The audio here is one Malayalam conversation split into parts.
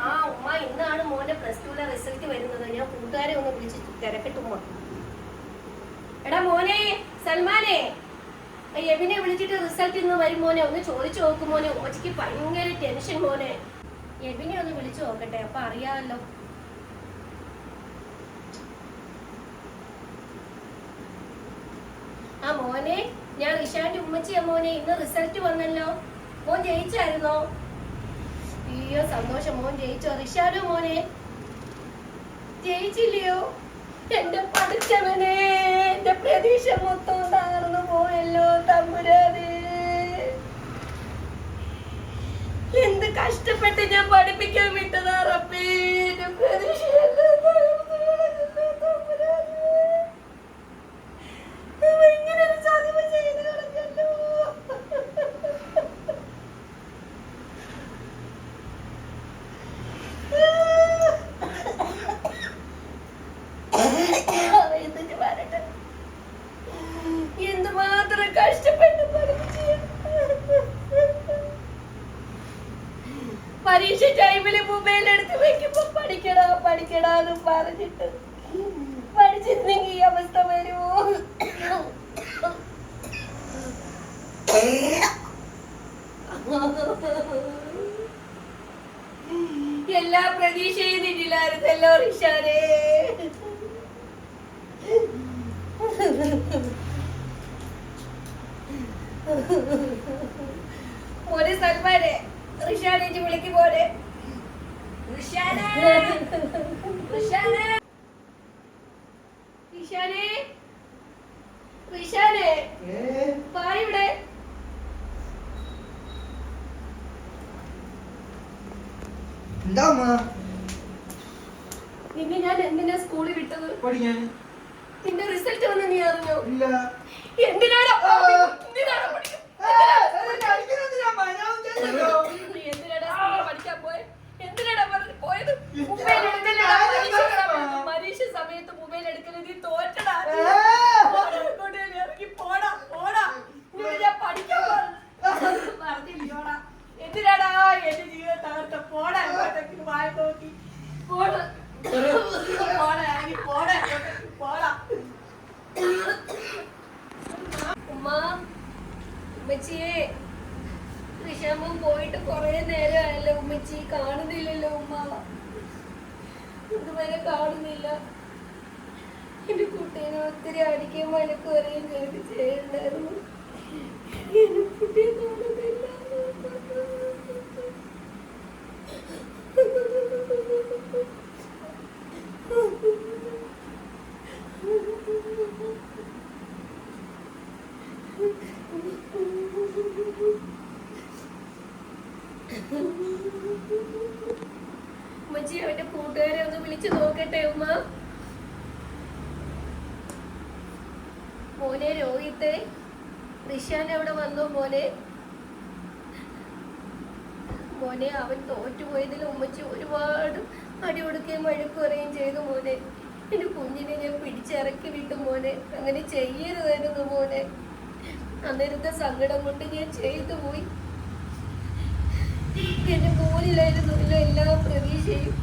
ആ ഉമ്മ ഇന്നാണ് മോന്റെ +2 റിസൾട്ട് വരുന്നത്. ഞാൻ കൂട്ടുകാരെ ഒന്ന് വിളിച്ച് തിരക്കിട്ട് ഉമ്മ. എടാ മോനെ സൽമാനെ, എബിനെ വിളിച്ചിട്ട് റിസൾട്ട് ഇന്ന് വരും മോനെ, ഒന്ന് ചോദിച്ചു നോക്കും മോനെ. ഉമ്മച്ചിക്ക് ഭയങ്കര ടെൻഷൻ മോനെ. എബിനെ ഒന്ന് വിളിച്ചു നോക്കട്ടെ, അപ്പൊ അറിയാമല്ലോ. ആ മോനെ, ഞാൻ റിഷാന്റെ ഉമ്മച്ചിയാ മോനെ. ഇന്ന് റിസൾട്ട് വന്നല്ലോ. മോൻ ജയിച്ചായിരുന്നോ? അയ്യോ സന്തോഷം, മോൻ ജയിച്ചോ? റിഷാനോ മോനെ ജയിച്ചില്ലയോ? എന്റെ പഠിച്ചവനെ, എന്റെ പ്രതീക്ഷ മൊത്തം താർന്നു പോയല്ലോ തമ്പുരാനെ. എന്ത് കഷ്ടപ്പെട്ട് ഞാൻ പഠിപ്പിക്കാൻ വിട്ടതാ റബ്ബേ. എന്റെ പ്രതീക്ഷയെല്ലാം തകർന്നു തമ്പുരാനെ. ഇങ്ങനെ ഒരു ചതിവ് ചെയ്ത് കളഞ്ഞല്ലോ. എന്തുമാത്രം കഷ്ടപ്പെട്ട് പഠിപ്പിച്ചു. പരീക്ഷ ടൈമില് മൊബൈൽ എടുത്ത് വെക്കുമ്പോ പഠിക്കടാ പഠിക്കടാന്ന് പറഞ്ഞിട്ട് പഠിച്ചിരുന്നെങ്കിൽ ഈ അവസ്ഥ വരുമോ? എല്ലാ പ്രതീക്ഷയും നിന്നില്ലായിരുന്നല്ലോ റിഷാനെ. മോനെ സൽമാനെ, റിഷാനെ വിളിക്ക് പോലെ. റിഷാനെ റിഷാനെ റിഷാനെ റിഷാനെ വാ ഇവിടെ. നിന്നെ ഞാൻ എന്തിനാ സ്കൂളിൽ വിട്ടത്? നിന്റെ റിസൾട്ട് വന്ന് നീ അറിഞ്ഞോ? എന്തിനാണ് പഠിക്കാൻ പോയത്? എന്തിനാടാ പോയത്? പരീക്ഷ സമയത്ത് മൊബൈൽ എടുക്കരുത്, നീ തോറ്റടാ. ഇറങ്ങി പോടാ പോടാ. ഞാൻ പഠിക്കാൻ പറഞ്ഞില്ലോടാ. എന്തിനാടാ എന്റെ ജീവിതം തകർത്ത? പോടാ വായ നോക്കി പോടാ പോടാ ഇറങ്ങി പോടാ പോടാ. ഉമ്മ, ഉമ്മച്ചിയെ, റിഷാമ്മ പോയിട്ട് കൊറേ നേരമായല്ലോ. ഉമ്മച്ചി കാണുന്നില്ലല്ലോ. ഉമ്മ ഇതുവരെ കാണുന്നില്ല. എന്റെ കുട്ടീനെ ഒത്തിരി അടിക്കുകയും വഴക്കുകയും ചെയ്യണ്ടായിരുന്നു. എന്റെ കുട്ടിയെ കാണുന്നില്ല. ഉമ്മച്ചി അവന്റെ കൂട്ടുകാരെ ഒന്ന് വിളിച്ചു നോക്കട്ടെ ഉമ്മ. മോനെ രോഹിത്തെ, റിഷാൻ അവിടെ വന്നോ മോനെ? മോനെ, അവൻ തോറ്റുപോയതിൽ ഉമ്മച്ചി ഒരുപാട് അടി കൊടുക്കുകയും വഴക്ക് പറയുകയും ചെയ്തു മോനെ. എന്റെ കുഞ്ഞിനെ ഞാൻ പിടിച്ചിറക്കി വിട്ടു മോനെ. അങ്ങനെ ചെയ്യരുതായിരുന്നു മോനെ. അന്നേരത്തെ സങ്കടം കൊണ്ട് ഞാൻ ചെയ്തു പോയി. എന്റെ മോനിലായിരുന്നു എല്ലാ പ്രതീക്ഷയും.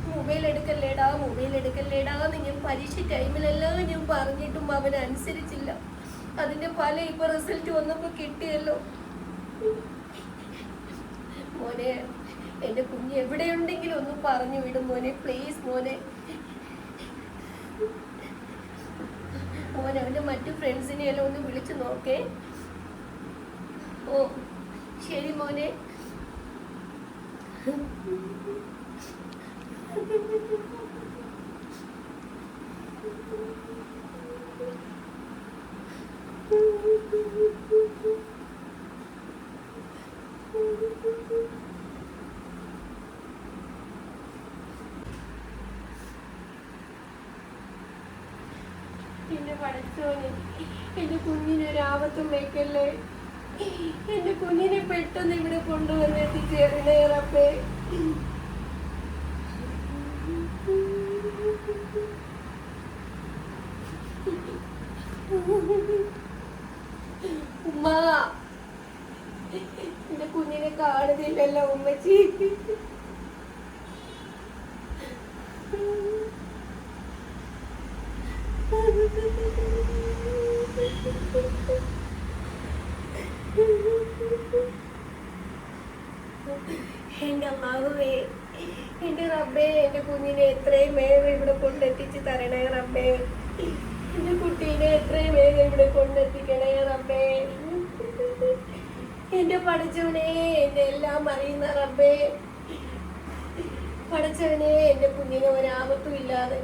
മൊബൈൽ എടുക്കല്ലേടാ മൊബൈൽ എടുക്കല്ലേടാന്ന് ഞാൻ പരീക്ഷ ടൈമിലെല്ലാം ഞാൻ പറഞ്ഞിട്ടും അവൻ അനുസരിച്ചില്ല. അതിന്റെ ഫലം ഇപ്പൊ റിസൾട്ട് വന്നപ്പോ കിട്ടിയല്ലോ. മോനെ, എന്റെ കുഞ്ഞ് എവിടെയുണ്ടെങ്കിലും ഒന്ന് പറഞ്ഞു വിടും മോനെ, പ്ലീസ് മോനെ. മോനെ അവന്റെ മറ്റു ഫ്രണ്ട്സിനെ എല്ലാം ഒന്ന് വിളിച്ചു നോക്കേ. ഓ ശരി മോനെ. എന്റെ പഠിച്ചോനെ, എന്റെ കുഞ്ഞിനൊരാപത്തും വെക്കല്ലേ. എന്റെ കുഞ്ഞിനെ പെട്ടെന്ന് ഇവിടെ കൊണ്ടുവന്ന് എത്തിച്ചേരണേ റബ്ബേ. ഉമ്മ, എന്റെ കുഞ്ഞിനെ കാണുന്നില്ലല്ലോ ഉമ്മച്ചി. എന്റെ അമ്മാവേ, എന്റെ റബ്ബേ, എന്റെ കുഞ്ഞിനെ എത്രയും വേഗം ഇവിടെ കൊണ്ടെത്തിച്ച് തരണേ റബ്ബേ. എന്റെ കുട്ടീനെ എത്രയും വേഗം ഇവിടെ കൊണ്ടെത്തിക്കണേ റബ്ബേ. എന്റെ പഠിച്ചവനെ, എന്റെ എല്ലാം അറിയുന്ന റബ്ബേ, പഠിച്ചവനെ, എന്റെ കുഞ്ഞിനെ ഒരാപത്തും ഇല്ലാതെ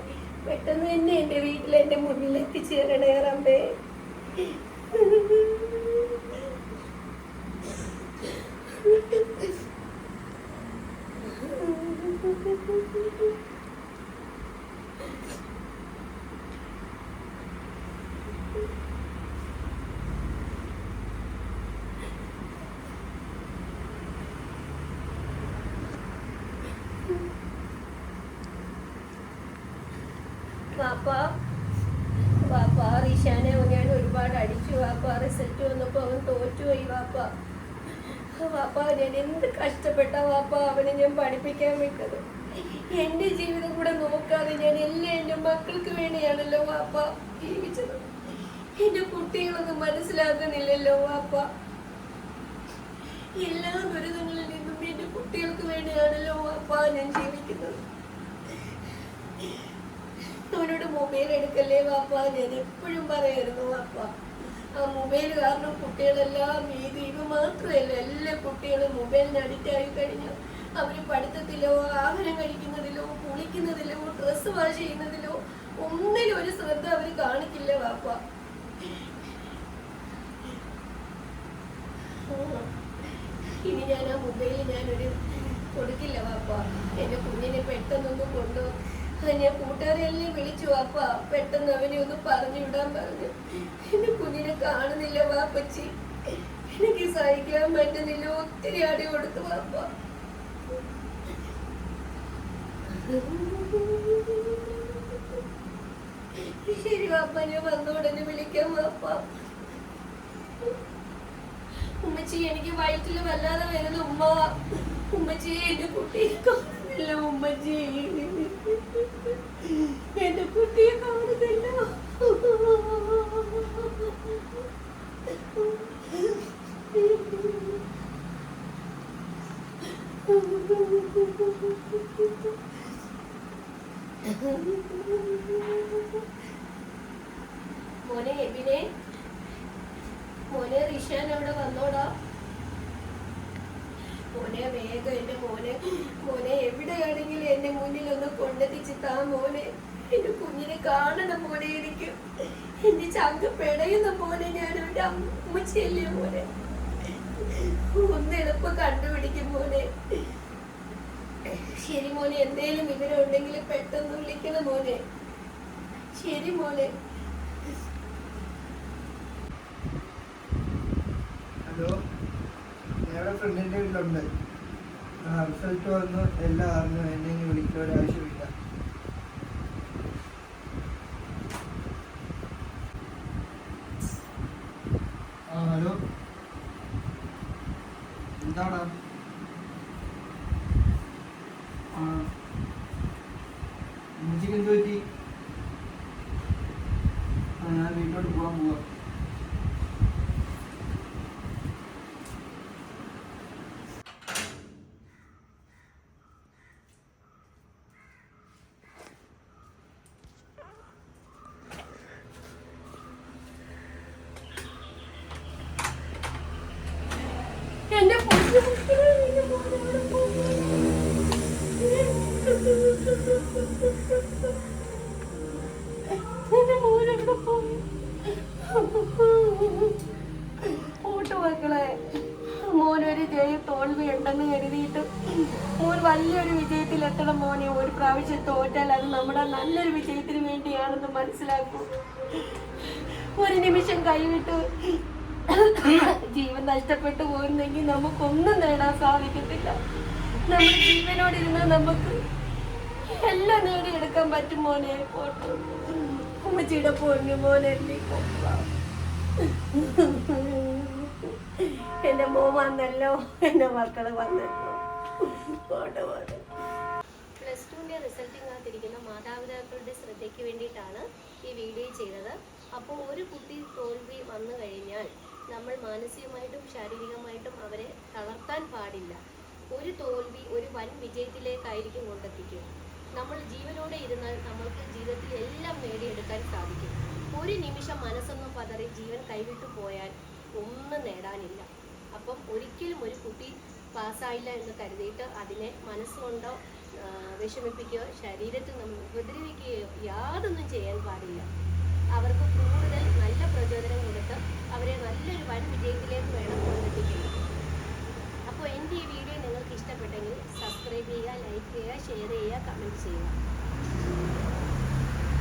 പെട്ടെന്ന് തന്നെ എന്റെ വീട്ടിൽ എന്റെ മുന്നിൽ എത്തിച്ചേരണേ റബ്ബേ. വാപ്പ റിഷാനെ ഞാൻ ഒരുപാട് അടിച്ചു വാപ്പ. റിസൾട്ട് വന്നപ്പോ അവൻ തോറ്റുപോയി വാപ്പ. ഞാൻ എന്ത് കഷ്ടപ്പെട്ട വാപ്പ അവനെ ഞാൻ പഠിപ്പിക്കാൻ വിട്ടത്. എന്റെ ജീവിതം കൂടെ നോക്കാതെ ഞാൻ എല്ലാം എന്റെ മക്കൾക്ക് വേണ്ടിയാണല്ലോ വാപ്പ ജീവിച്ചത്. എന്റെ കുട്ടികളൊന്നും മനസ്സിലാക്കുന്നില്ലല്ലോ വാപ്പ. എല്ലാ ദുരിതങ്ങളിൽ നിന്നും എന്റെ കുട്ടികൾക്ക് വേണ്ടിയാണല്ലോ വാപ്പ ഞാൻ ജീവിക്കുന്നത്. അവനോട് മൊബൈൽ എടുക്കല്ലേ വാപ്പ ഞാൻ എപ്പോഴും പറയായിരുന്നു വാപ്പ. ആ മൊബൈൽ കാരണം കുട്ടികളെല്ലാം ഇത് മാത്രമല്ല, എല്ലാ കുട്ടികളും മൊബൈലിന് അഡിക്റ്റ് ആയി കഴിഞ്ഞാൽ അവര് പഠിത്തത്തിലോ ആഹാരം കഴിക്കുന്നതിലോ കുളിക്കുന്നതിലോ ഡ്രസ്സ് വാഷ് ചെയ്യുന്നതിലോ ഒന്നിലും ഒരു ശ്രദ്ധ അവര് കാണിക്കില്ല വാപ്പ. ഇനി ഞാൻ ആ മൊബൈൽ ഞാനൊരു കൊടുക്കില്ല വാപ്പ. എന്റെ കുഞ്ഞിനെ പെട്ടെന്നൊന്ന് കൊണ്ടു ഞാൻ കൂട്ടുകാരെല്ലാം വിളിച്ചു വാപ്പ. പെട്ടെന്ന് അവനെ ഒന്ന് പറഞ്ഞു വിടാൻ പറഞ്ഞു. എന്റെ കുഞ്ഞിനെ കാണുന്നില്ല വാപ്പച്ചി, എനിക്ക് സഹിക്കാൻ പറ്റുന്നില്ല. ഒത്തിരി അടി കൊടുത്തു വാപ്പ. ശരി വാപ്പ, ഞാൻ വന്ന ഉടനെ വിളിക്കാം വാപ്പ. ഉമ്മച്ചി, എനിക്ക് വയറ്റില് വല്ലാതെ വരുന്നു ഉമ്മ. ഉമ്മച്ചി, എന്റെ കുട്ടിയെ കാണുന്നില്ല ഉമ്മച്ചി, എന്റെ കുട്ടിയെ കാണുന്നില്ല. മോനെ എബിനെ, മോനെ റിഷാൻ അവിടെ വന്നോടാ. മോനെ വേഗം എന്റെ മോനെ എവിടെയാണെങ്കിലും എന്റെ മുന്നിൽ ഒന്ന് കൊണ്ടെത്തിച്ച് താ മോനെ. എന്റെ കുഞ്ഞിനെ കാണണം മോനെ. എനിക്ക് എന്റെ ചങ്ക് പെടയുന്ന മോനെ. ഞാൻ എന്റെ അമ്മച്ചിയല്ലേ മോനെ. ഒന്ന് എളുപ്പം കണ്ടുപിടിക്കും മോനെ. ശരി മോനെ, എന്തേലും വിവരം ഉണ്ടെങ്കിൽ പെട്ടെന്ന് വിളിക്കണം മോനെ. ശരി മോനെ. ഹലോ, ഞങ്ങളുടെ ഫ്രണ്ടിൻ്റെ വീട്ടിലുണ്ട്. റിസൾട്ട് വന്ന് എല്ലാം അറിഞ്ഞു. എന്നെ ഇനി വിളിക്കേണ്ട ഒരാവശ്യമില്ല. ഹലോ, എന്താടാ? ഉമ്മച്ചിക്ക് എന്ത് പറ്റി? ഞാൻ വീട്ടിലോട്ട് പോവാ. എന്റെ കൂട്ടുമക്കളെ, മോനൊരു തോൽവി ഉണ്ടെന്ന് കരുതിയിട്ട് മോൻ വലിയൊരു വിജയത്തിലെത്തണം മോനെ. ഒരു പ്രാവശ്യം തോറ്റാൽ അത് നമ്മുടെ നല്ലൊരു വിജയത്തിന് വേണ്ടിയാണെന്ന് മനസ്സിലാക്കൂ. ഒരു നിമിഷം കൈവിട്ട് ജീവൻ നഷ്ടപ്പെട്ടു പോകുന്നെങ്കിൽ നമുക്കൊന്നും നേടാൻ സാധിക്കത്തില്ല. നമ്മൾ ജീവനോടിരുന്നാൽ നമുക്ക് എല്ലാം നേടിയെടുക്കാൻ പറ്റും മോനെ. പോട്ടെ, ഉമ്മച്ചിയുടെ പൊന്നു മോനെ. എന്റെ മോൻ വന്നല്ലോ, എന്റെ മക്കള് വന്നല്ലോ. പ്ലസ് ടുവിന്റെ റിസൾട്ടിനകത്തിരിക്കുന്ന മാതാപിതാക്കളുടെ ശ്രദ്ധയ്ക്ക് വേണ്ടിയിട്ടാണ് ഈ വീഡിയോ ചെയ്തത്. അപ്പോൾ ഒരു കുട്ടി തോൽവി വന്നു കഴിഞ്ഞാൽ നമ്മൾ മാനസികമായിട്ടും ശാരീരികമായിട്ടും അവരെ തളർത്താൻ പാടില്ല. ഒരു തോൽവി ഒരു വൻ വിജയത്തിലേക്കായിരിക്കും കൊണ്ടെത്തിക്കുക. നമ്മൾ ജീവനോടെ ഇരുന്നാൽ നമ്മൾക്ക് ജീവിതത്തിൽ എല്ലാം നേടിയെടുക്കാൻ സാധിക്കും. ഒരു നിമിഷം മനസ്സൊന്നും പതറി ജീവൻ കൈവിട്ടു പോയാൽ ഒന്നും നേടാനില്ല. അപ്പം ഒരിക്കലും ഒരു കുട്ടി പാസ്സായില്ല എന്ന് കരുതിയിട്ട് അതിനെ മനസ്സുകൊണ്ടോ വിഷമിപ്പിക്കുകയോ ശരീരത്തിൽ നമ്മൾ ഉപദ്രവിക്കുകയോ യാതൊന്നും ചെയ്യാൻ പാടില്ല.